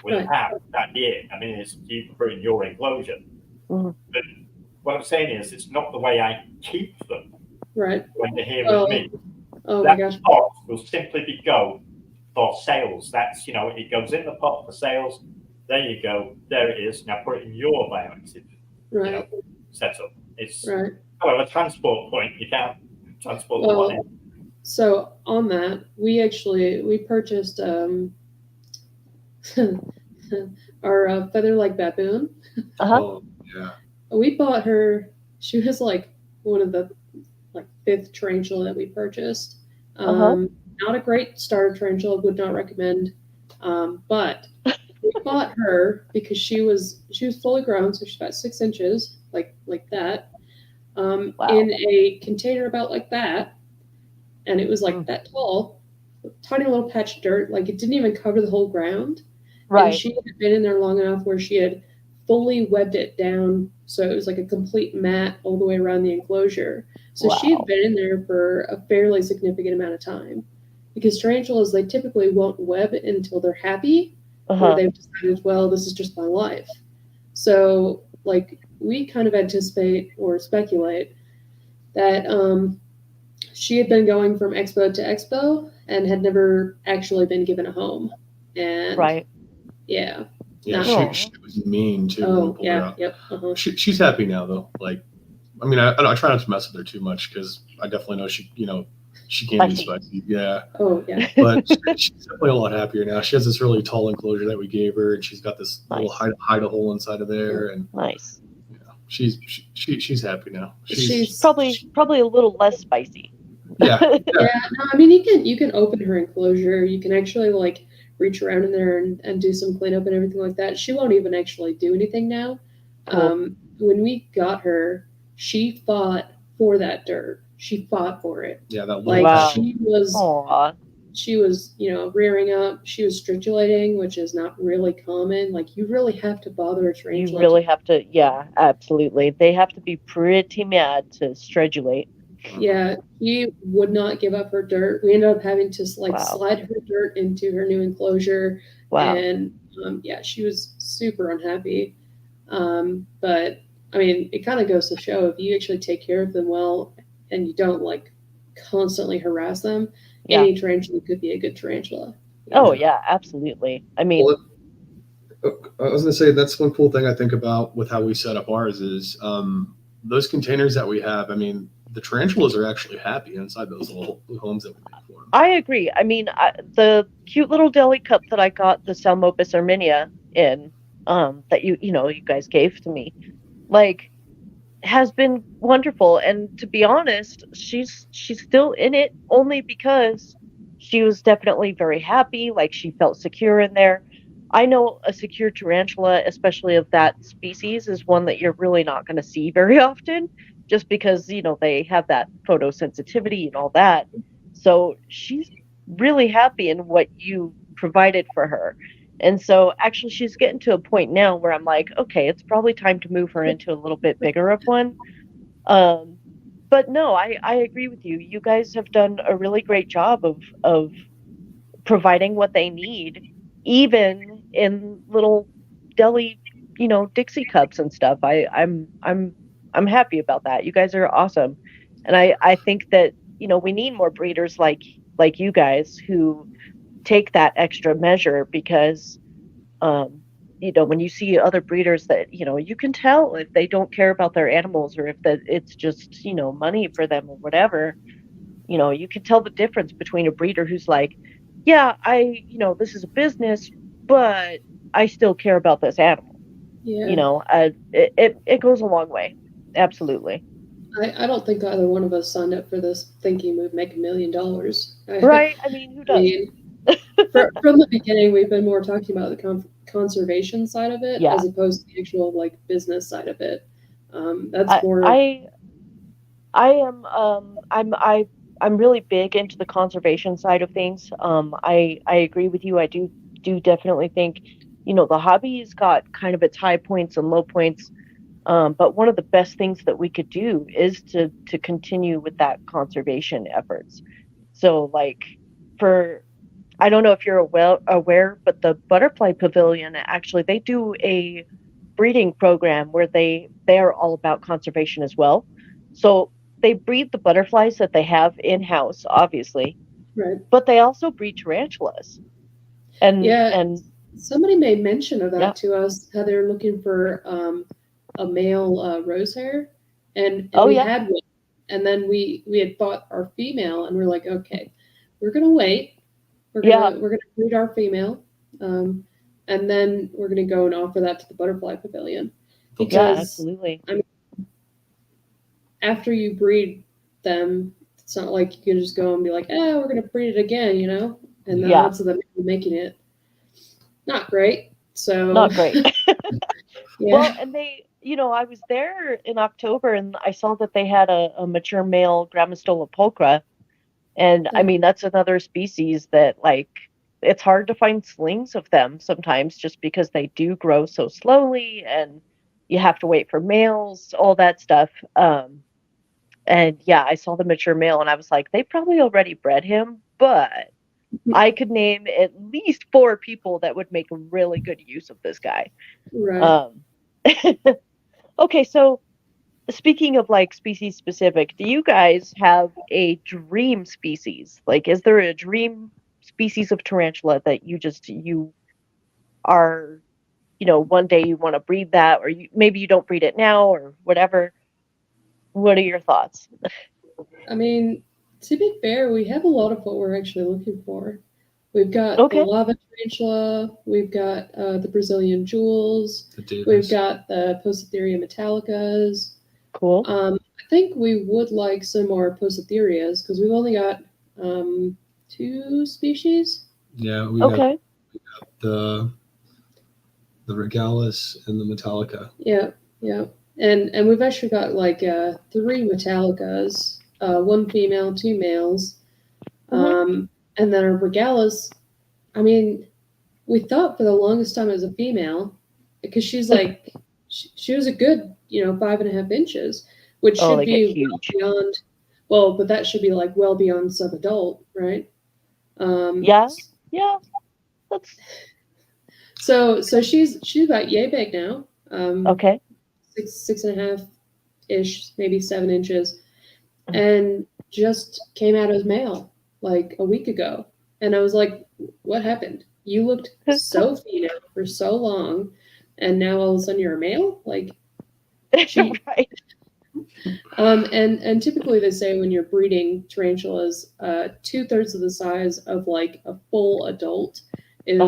with a hat that year. I mean, it's you put it in your enclosure. Mm-hmm. But what I'm saying is, it's not the way I keep them right. when they're here with me. Oh That my gosh. pot will simply go for sales. That's it goes in the pot for sales. There you go. There it is. Now put it in your bioactive Right. setup. It's Right. a transport point. You can't transport the Well, money. so on that, we purchased our feather-like baboon. Uh-huh. Oh, yeah. We bought her. She was like one of the fifth tarantula that we purchased. Not a great starter tarantula. Would not recommend. But we bought her because she was fully grown, so she's about 6 inches, like that, Wow. in a container about like that, and it was like that tall, tiny little patch of dirt. Like it didn't even cover the whole ground. Right. And she had been in there long enough where she had fully webbed it down, so it was like a complete mat all the way around the enclosure. So she had been in there for a fairly significant amount of time, because tarantulas, they typically won't web until they're happy, or they've decided, well, this is just my life. So like we kind of anticipate or speculate that she had been going from expo to expo and had never actually been given a home. And Right. yeah. Yeah, she was mean too. when we pulled her out. Yep. She's happy now though. Like, I mean, I try not to mess with her too much because I definitely know she can be spicy. Yeah. Oh yeah. But she's definitely a lot happier now. She has this really tall enclosure that we gave her, and she's got this little hide a hole inside of there, and nice. She's happy now. She's probably a little less spicy. Yeah. No, I mean you can open her enclosure. You can actually like reach around in there and do some cleanup and everything like that. She won't even actually do anything now. Cool. When we got her, she fought for that dirt. She fought for it. Yeah, that like little she was rearing up. She was stridulating, which is not really common. Like you really have to bother a tarantula. You really have to. Yeah, absolutely. They have to be pretty mad to stridulate. Yeah, he would not give up her dirt. We ended up having to slide her dirt into her new enclosure. Wow. And she was super unhappy. But I mean, it kind of goes to show, if you actually take care of them well and you don't constantly harass them, any tarantula could be a good tarantula. Oh yeah, absolutely. I mean, I was gonna say that's one cool thing I think about with how we set up ours is those containers that we have. I mean, the tarantulas are actually happy inside those little homes that we make for them. I agree. I mean, the cute little deli cup that I got the Salmopus arminia in, that you guys gave to me, has been wonderful. And to be honest, she's still in it only because she was definitely very happy. Like she felt secure in there. I know a secure tarantula, especially of that species, is one that you're really not going to see very often, just because, they have that photosensitivity and all that. So she's really happy in what you provided for her. And so actually she's getting to a point now where I'm like, okay, it's probably time to move her into a little bit bigger of one. But no, I agree with you. You guys have done a really great job of providing what they need, even in little deli, Dixie cups and stuff. I'm happy about that. You guys are awesome. And I think that, we need more breeders like you guys who take that extra measure, because when you see other breeders that, you can tell if they don't care about their animals or if that it's just, money for them or whatever. You can tell the difference between a breeder who's like, yeah, this is a business, but I still care about this animal. Yeah. It goes a long way. Absolutely. I don't think either one of us signed up for this thinking we'd make $1 million. Right? I mean, who does? From the beginning, we've been more talking about the conservation side of it as opposed to the actual like business side of it. That's more. I'm really big into the conservation side of things. I agree with you. I do definitely think, the hobby's got kind of its high points and low points. But one of the best things that we could do is to continue with that conservation efforts. So like I don't know if you're aware, but the Butterfly Pavilion, actually, they do a breeding program where they are all about conservation as well. So they breed the butterflies that they have in-house, obviously, right? But they also breed tarantulas. And somebody made mention of that to us, how they're looking for a male rosehair, and we had one, and then we had bought our female, and we're like, okay, we're gonna wait. We're gonna breed our female, and then we're gonna go and offer that to the Butterfly Pavilion. Because, absolutely. I mean, after you breed them, it's not like you can just go and be like, we're gonna breed it again, and the odds of them making it not great. So not great. Well, and they, I was there in October and I saw that they had a mature male Grammostola pulchra. And I mean, that's another species that, like, it's hard to find slings of them sometimes just because they do grow so slowly and you have to wait for males, all that stuff. And yeah, I saw the mature male and I was like, they probably already bred him, but I could name at least 4 people that would make really good use of this guy. Right. Okay, so speaking of like species specific, do you guys have a dream species? Like, is there a dream species of tarantula that you are, one day you want to breed that, or maybe you don't breed it now or whatever? What are your thoughts? I mean, to be fair, we have a lot of what we're actually looking for. We've got the lava tarantula, we've got the Brazilian jewels, we've got the Poecitheria metallicas. Cool. I think we would like some more Poecitherias because we've only got 2 species. Yeah, we got the Regalis and the Metallica. Yeah. And we've actually got like 3 Metallicas, 1 female, 2 males. And then our Regalis, I mean, we thought for the longest time as a female, because she's like, she was a good, 5.5 inches, which should be well beyond, but that should be like well beyond sub-adult, right? Yeah. That's... So she's about yay big now. 6.5-ish, maybe 7 inches, and just came out as male like a week ago. And I was like, what happened? You looked so female for so long, and now all of a sudden you're a male? Like, right. And typically they say when you're breeding tarantulas, 2/3 of the size of like a full adult is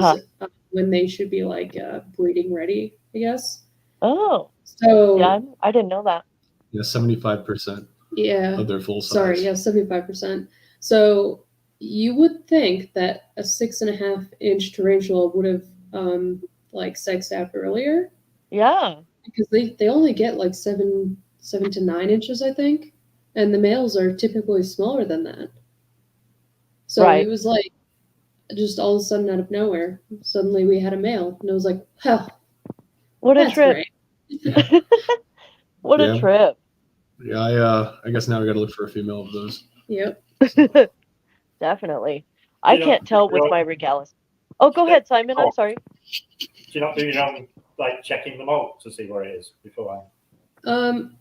when they should be like breeding ready, I guess. Oh. So yeah, I didn't know that. Yeah, 75%. Yeah. Of their full size. Sorry, yeah, 75%. So you would think that a 6.5-inch tarantula would have like sexed out earlier. Yeah. Because they only get like 7 to 9 inches, I think, and the males are typically smaller than that. So it was like just all of a sudden out of nowhere, suddenly we had a male, and I was like, "Huh, what a trip!" What a trip! Yeah, I guess now we got to look for a female of those. Yep. Definitely. I can't tell with my Regalis. Oh, go ahead, Simon. I'm sorry. Do you not do your own, like, checking them out to see where it is beforehand?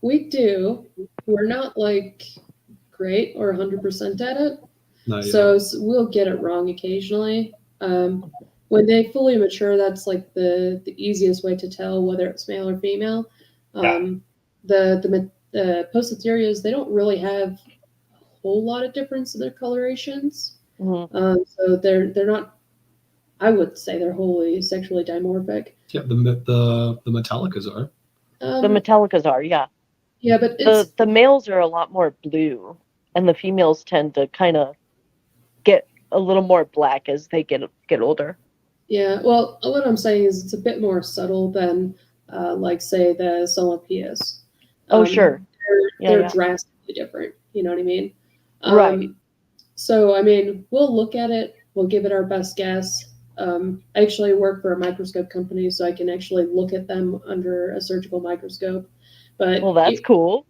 We do. We're not like great or 100% at it. So we'll get it wrong occasionally. When when they fully mature, that's like the easiest way to tell whether it's male or female. The Poecilotherias, they don't really have a whole lot of difference in their colorations. So they're not, I would say they're wholly sexually dimorphic. Yeah, the Metallicas are. The Metallicas are, yeah. Yeah, but the males are a lot more blue, and the females tend to kind of get a little more black as they get older. Yeah, well, what I'm saying is it's a bit more subtle than, like, say, the Solopias. Sure. They're drastically different. You know what I mean? Right. So, I mean, we'll look at it. We'll give it our best guess. I actually work for a microscope company, so I can actually look at them under a surgical microscope. But well, that's cool.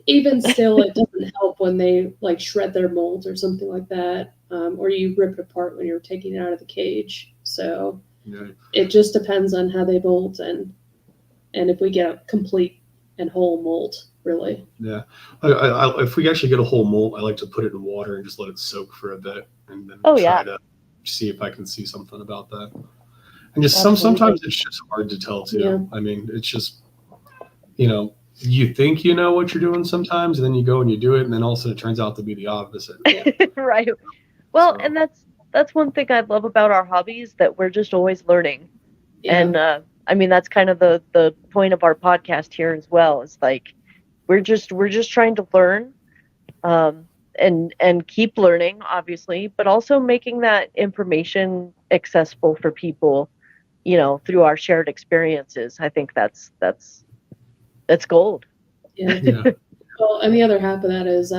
Even still, it doesn't help when they like shred their molds or something like that, or you rip it apart when you're taking it out of the cage. So it just depends on how they mold and if we get a complete and whole mold, really. Yeah, if we actually get a whole mold, I like to put it in water and just let it soak for a bit, and then try to see if I can see something about that. And just sometimes it's just hard to tell too. Yeah. I mean, it's just, you think you know what you're doing sometimes, and then you go and you do it, and then also it turns out to be the opposite. Right. Well, and that's one thing I love about our hobby is that we're just always learning. Yeah. And I mean, that's kind of the point of our podcast here as well. Is like we're just trying to learn, and keep learning, obviously, but also making that information accessible for people, through our shared experiences. I think that's gold. Yeah. Well, and the other half of that is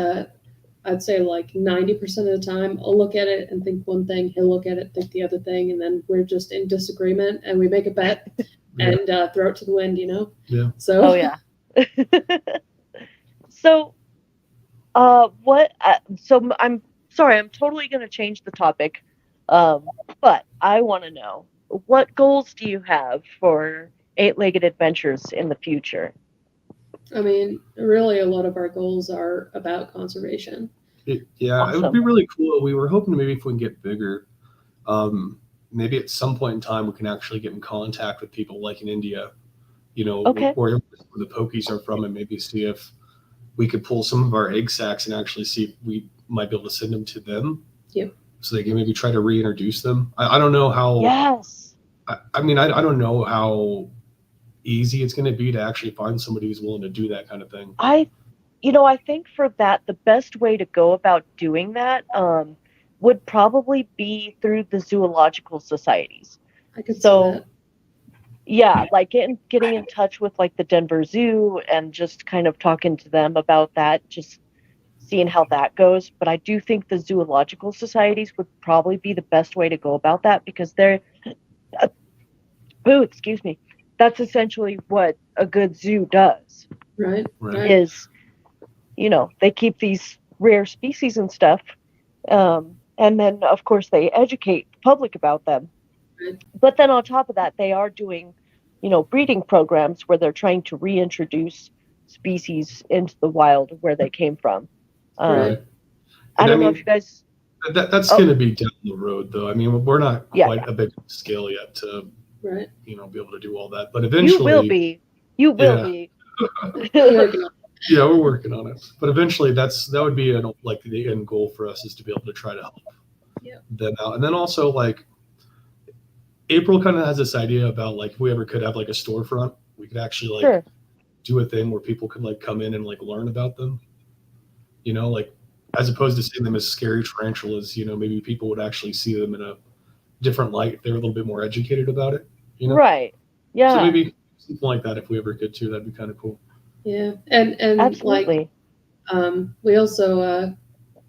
I'd say like 90% of the time I'll look at it and think one thing, he'll look at it, think the other thing, and then we're just in disagreement and we make a bet and throw it to the wind, Yeah. So. Oh yeah. So, so I'm sorry, I'm totally going to change the topic, but I want to know, what goals do you have for 8-Legged Adventures in the future? I mean, really, a lot of our goals are about conservation. It would be really cool. We were hoping maybe if we can get bigger, maybe at some point in time we can actually get in contact with people like in India, where the pokies are from, and maybe see if we could pull some of our egg sacs and actually see if we might be able to send them to them. Yep. So they can maybe try to reintroduce them. I don't know how. Yes. I mean, I don't know how easy it's going to be to actually find somebody who's willing to do that kind of thing. I think for that, the best way to go about doing that would probably be through the zoological societies. I could see that. Yeah, like getting in touch with like the Denver Zoo and just kind of talking to them about that, just seeing how that goes. But I do think the zoological societies would probably be the best way to go about that, because they're excuse me. That's essentially what a good zoo does. Right. Is, they keep these rare species and stuff. And then, of course, they educate the public about them. Right. But then on top of that, they are doing, breeding programs where they're trying to reintroduce species into the wild where they came from. Right. I don't know if you guys... That's going to be down the road, though. I mean, we're not quite a big scale yet to... Right. Be able to do all that, but eventually you will be. Yeah, we're working on it. But eventually, that would be the end goal for us, is to be able to try to help them out. And then also, like, April kind of has this idea about, like, if we ever could have like a storefront, we could actually do a thing where people could like come in and like learn about them. Like, as opposed to seeing them as scary tarantulas, maybe people would actually see them in a different light if they're a little bit more educated about it. Right. Yeah. So maybe something like that, if we ever could too, that'd be kind of cool. Yeah. And absolutely. Like, we also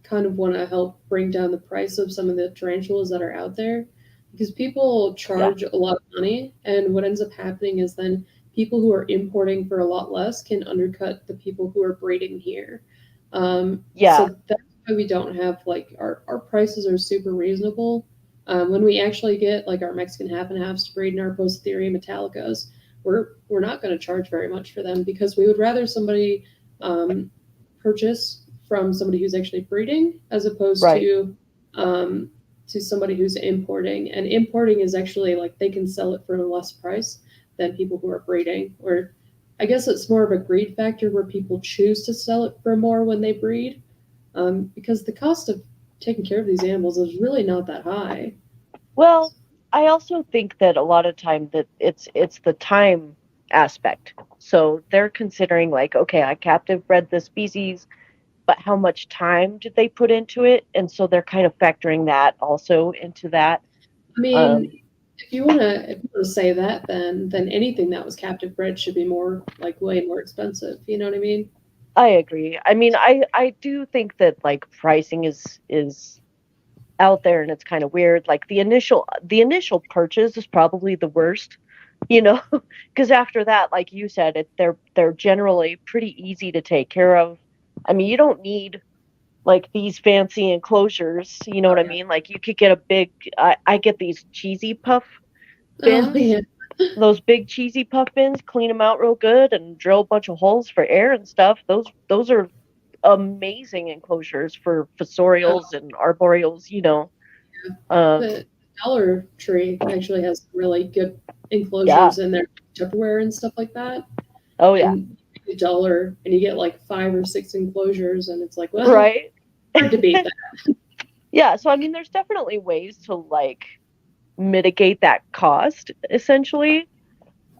kind of want to help bring down the price of some of the tarantulas that are out there, because people charge a lot of money, and what ends up happening is then people who are importing for a lot less can undercut the people who are breeding here. So that's why we don't have like our prices are super reasonable. When we actually get like our Mexican half and halves to breed in our Poecilotheria metallicas, we're not going to charge very much for them, because we would rather somebody purchase from somebody who's actually breeding as opposed to to somebody who's importing, and importing is actually like they can sell it for a less price than people who are breeding, or I guess it's more of a greed factor where people choose to sell it for more when they breed, because the cost of taking care of these animals is really not that high. Well, I also think that a lot of time that it's the time aspect. So they're considering like, okay, I captive bred the species, but how much time did they put into it? And so they're kind of factoring that also into that. I mean, if you wanna say that, then anything that was captive bred should be more like way more expensive. You know what I mean? I agree. I mean, I do think that like pricing is out there and it's kind of weird. Like the initial purchase is probably the worst, because after that, like you said, they're generally pretty easy to take care of. I mean, you don't need like these fancy enclosures, you know what I mean? Like you could get a big, I get these cheesy puff bins, Oh, yeah. those big cheesy puff bins, clean them out real good and drill a bunch of holes for air and stuff. Those are amazing enclosures for fossorials and arboreals, The Dollar Tree actually has really good enclosures in their Tupperware and stuff like that. Oh yeah. And $1 and you get like 5 or 6 enclosures, and it's like, well, right. Hard to beat that. Yeah, so I mean, there's definitely ways to like mitigate that cost, essentially.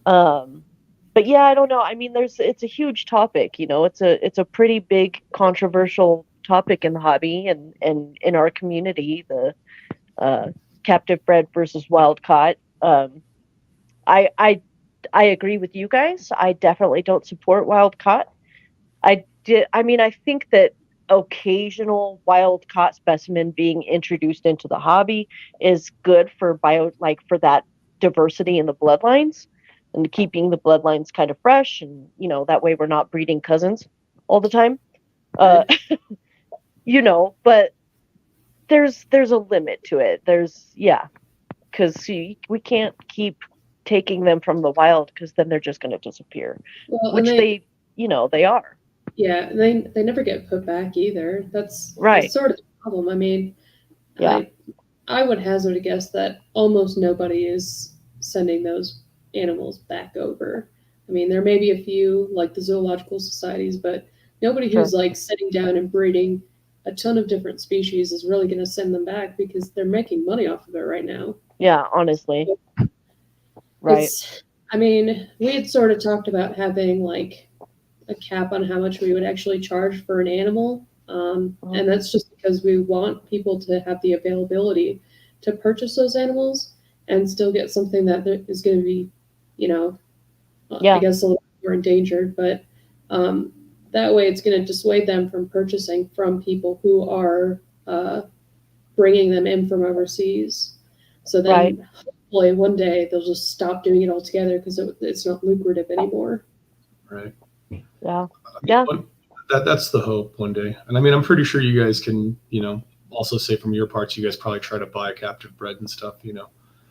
But yeah, I don't know. I mean, it's a huge topic. It's a pretty big controversial topic in the hobby and in our community. The captive bred versus wild caught. I agree with you guys. I definitely don't support wild caught. I think that occasional wild caught specimen being introduced into the hobby is good for for that diversity in the bloodlines and keeping the bloodlines kind of fresh, and that way we're not breeding cousins all the time. But there's a limit to it. Because we can't keep taking them from the wild, because then they're just going to disappear, which they are. Yeah, and they never get put back either. That's sort of the problem. I mean, yeah. I would hazard a guess that almost nobody is sending those animals back over. I mean, there may be a few, like the zoological societies, but nobody who's like sitting down and breeding a ton of different species is really going to send them back, because they're making money off of it right now. Yeah, honestly. Right. I mean, we had sort of talked about having like a cap on how much we would actually charge for an animal. And that's just because we want people to have the availability to purchase those animals and still get something that is going to be, I guess a little more endangered, but that way it's going to dissuade them from purchasing from people who are bringing them in from overseas. So then hopefully one day they'll just stop doing it altogether, because it's not lucrative anymore. Right. Yeah. That's the hope one day. And I mean, I'm pretty sure you guys can, also say from your parts, you guys probably try to buy captive bred and stuff,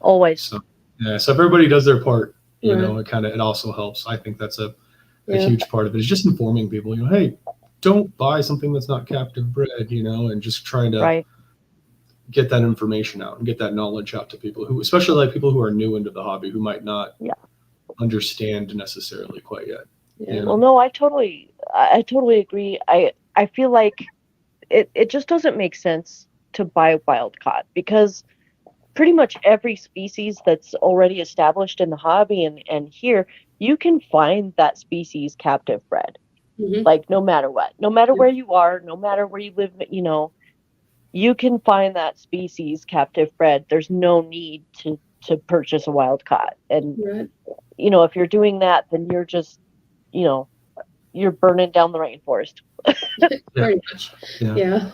Always. So if everybody does their part, it also helps. I think that's a huge part of it. It's just informing people, hey, don't buy something that's not captive bred, and just trying to get that information out and get that knowledge out to people who, especially like people who are new into the hobby, who might not understand necessarily quite yet. Yeah. Well, no, I totally agree. I feel like it just doesn't make sense to buy wild caught, because pretty much every species that's already established in the hobby and here, you can find that species captive bred. Like no matter what, no matter where you are, no matter where you live, you can find that species captive bred. There's no need to purchase a wild caught. And if you're doing that, then you're just you're burning down the rainforest. Very much. Yeah.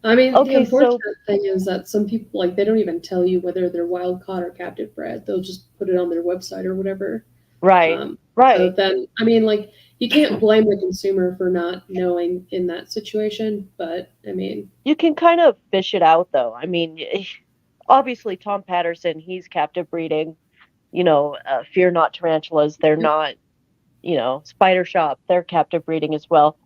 I mean, the unfortunate thing is that some people, like, they don't even tell you whether they're wild caught or captive bred. They'll just put it on their website or whatever. Right. So then, I mean, like, you can't blame the consumer for not knowing in that situation, but I mean, you can kind of fish it out, though. I mean, obviously Tom Patterson, he's captive breeding, Fear Not tarantulas. They're not, Spider Shop, they're captive breeding as well.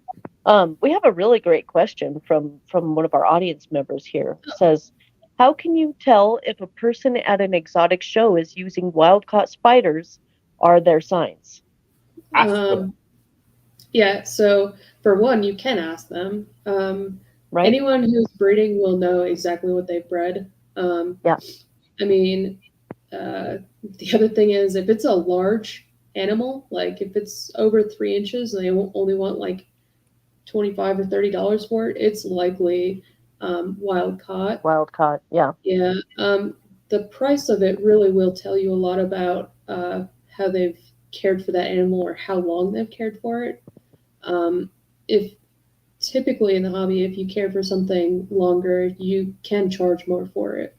We have a really great question from one of our audience members here. It says, How can you tell if a person at an exotic show is using wild-caught spiders? Are there signs? Ask them. Yeah, so for one, you can ask them. Right? Anyone who's breeding will know exactly what they've bred. Yeah. I mean, the other thing is if it's a large animal, like if it's over 3 inches and they only want like $25 or $30 for it, it's likely wild caught. Wild-caught, yeah. Yeah. The price of it really will tell you a lot about how they've cared for that animal or how long they've cared for it. If typically in the hobby, if you care for something longer, you can charge more for it.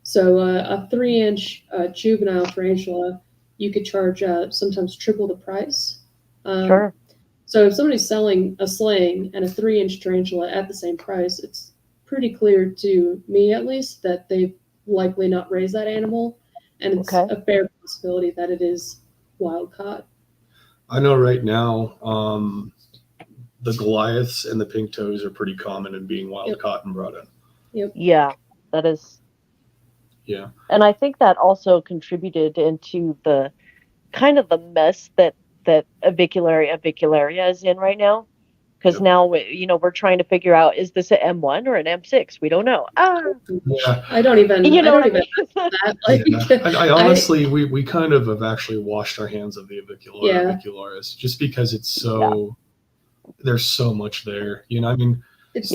So a 3-inch juvenile tarantula, you could charge sometimes triple the price. Sure. So if somebody's selling a sling and a 3-inch tarantula at the same price, it's pretty clear to me, at least, that they've likely not raised that animal, and it's a fair possibility that it is wild caught. I know right now, the Goliaths and the pink toes are pretty common in being wild caught and brought in. Yep. Yeah, that is. Yeah. And I think that also contributed into the kind of the mess that Avicularia is in right now. Because now, we're trying to figure out, is this an M1 or an M6? We don't know. Yeah. I don't even. You know what I mean? That. Like, yeah. I honestly, we kind of have actually washed our hands of the Avicularis just because it's so, there's so much there. I mean, it's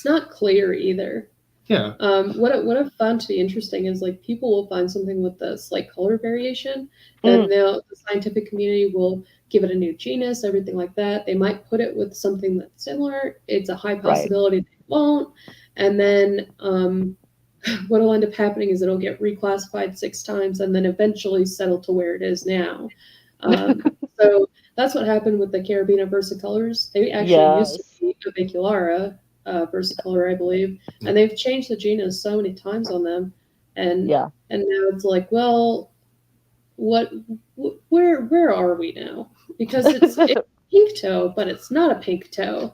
not clear either. Yeah. What I've found to be interesting is like people will find something with a slight color variation, and the scientific community will give it a new genus, everything like that. They might put it with something that's similar. It's a high possibility they won't. And then what'll end up happening is it'll get reclassified 6 times and then eventually settle to where it is now. So that's what happened with the Carabina versicolors. They actually used to be Aviculara versicolor, I believe, and they've changed the genus so many times on them. And now it's like, well, where are we now? Because it's pink toe, but it's not a pink toe.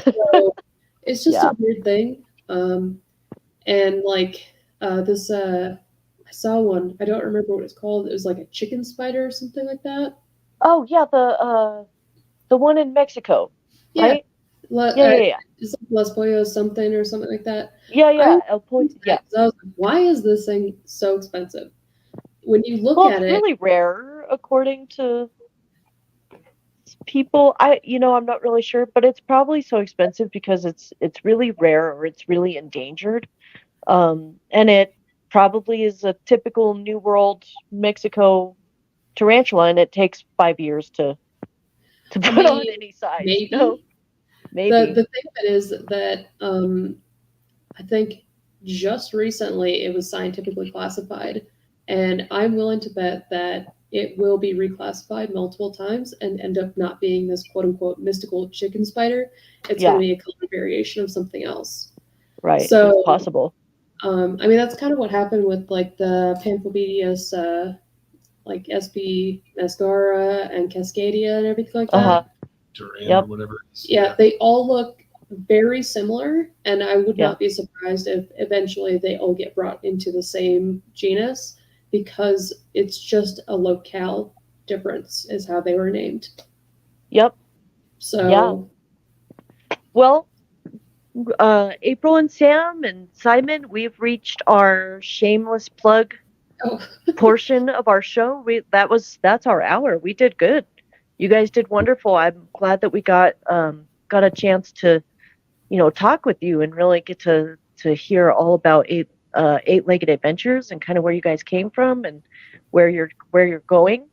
So it's just a weird thing. And like this, I saw one. I don't remember what it's called. It was like a chicken spider or something like that. Oh yeah, the one in Mexico, right? Yeah. It's like Las Pollos something or something like that. Yeah. El Pollo. Yeah. So I was like, why is this thing so expensive? When you look at it's it, really rare according to people. I'm not really sure, but it's probably so expensive because it's really rare or it's really endangered. And it probably is a typical New World Mexico tarantula, and it takes 5 years to put on any size. Maybe. Maybe. The thing of it is that I think just recently it was scientifically classified, and I'm willing to bet that it will be reclassified multiple times and end up not being this quote-unquote mystical chicken spider. It's going to be a color variation of something else. Right. So it's possible. I mean, that's kind of what happened with like the Pamphobedius, like SB Mascara and Cascadia and everything like that. Duran or whatever. Yeah, they all look very similar, and I would not be surprised if eventually they all get brought into the same genus, because it's just a locale difference is how they were named. Yep. So well, April and Sam and Simon, we've reached our shameless plug portion of our show. That's our hour. We did good. You guys did wonderful. I'm glad that we got a chance to, talk with you and really get to hear all about eight-legged adventures and kind of where you guys came from and where you're going.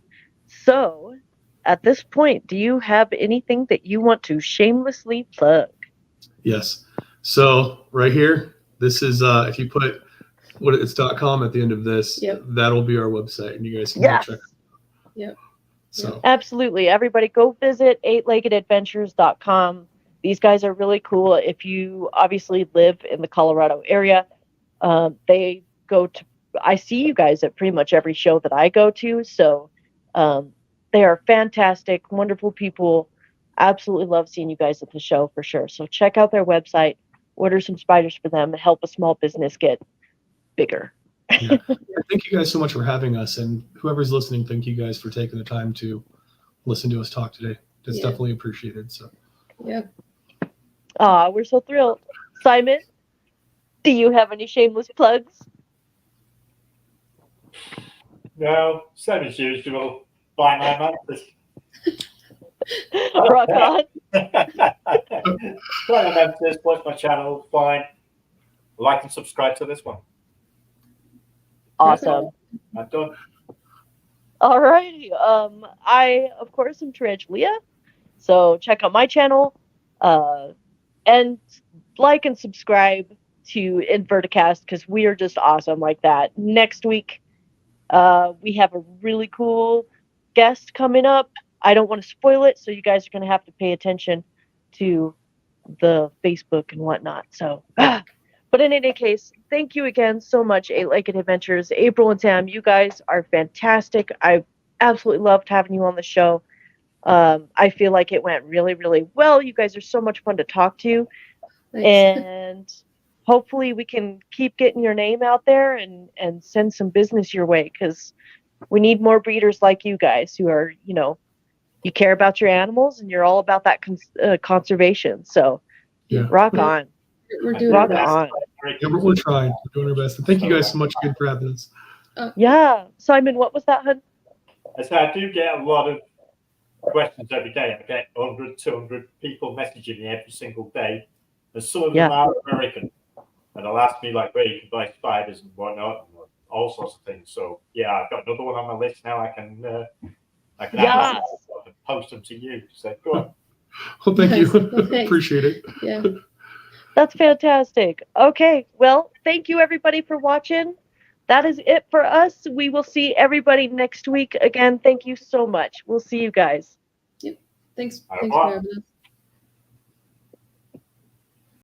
So, at this point, do you have anything that you want to shamelessly plug? Yes. So right here, this is if you put .com at the end of this, that'll be our website, and you guys can go check it out. Yep. So absolutely, everybody go visit eightleggedadventures.com. These guys are really cool. If you obviously live in the Colorado area, they go to. I see you guys at pretty much every show that I go to. So they are fantastic, wonderful people. Absolutely love seeing you guys at the show for sure. So check out their website, order some spiders for them, and help a small business get bigger. Yeah. Thank you guys so much for having us, and whoever's listening, thank you guys for taking the time to listen to us talk today. It's definitely appreciated. So Yeah. We're so thrilled. Simon, do you have any shameless plugs? No, same as usual. Buy my mattress. Rock on. Buy my mattress, watch my channel, fine. Like and subscribe to this one. Awesome. I'm done. All righty. I, of course, am Tarantula. So check out my channel. And like and subscribe to InvertiCast because we are just awesome like that. Next week, we have a really cool guest coming up. I don't want to spoil it, so you guys are going to have to pay attention to the Facebook and whatnot. So, but in any case, thank you again so much, 8-Legged Adventures. April and Sam, you guys are fantastic. I absolutely loved having you on the show. I feel like it went really, really well. You guys are so much fun to talk to. Thanks. And hopefully we can keep getting your name out there and send some business your way, because we need more breeders like you guys who are, you care about your animals and you're all about that conservation. So rock on. We're doing rock our best. on. yeah, we're trying. We're doing our best. And thank you guys so much again for having us. Yeah. Simon, what was that, hun? I do get a lot of questions every day. I get 100, 200 people messaging me every single day. And some of them are American. And they'll ask me, like, where you can buy spiders and whatnot, and all sorts of things. So, yeah, I've got another one on my list now. I can add and post them to you. So, go on. Well, thank you. Well, Appreciate it. Yeah. That's fantastic. Okay. Well, thank you, everybody, for watching. That is it for us. We will see everybody next week. Again, thank you so much. We'll see you guys. Yep. Thanks Bye. for having us.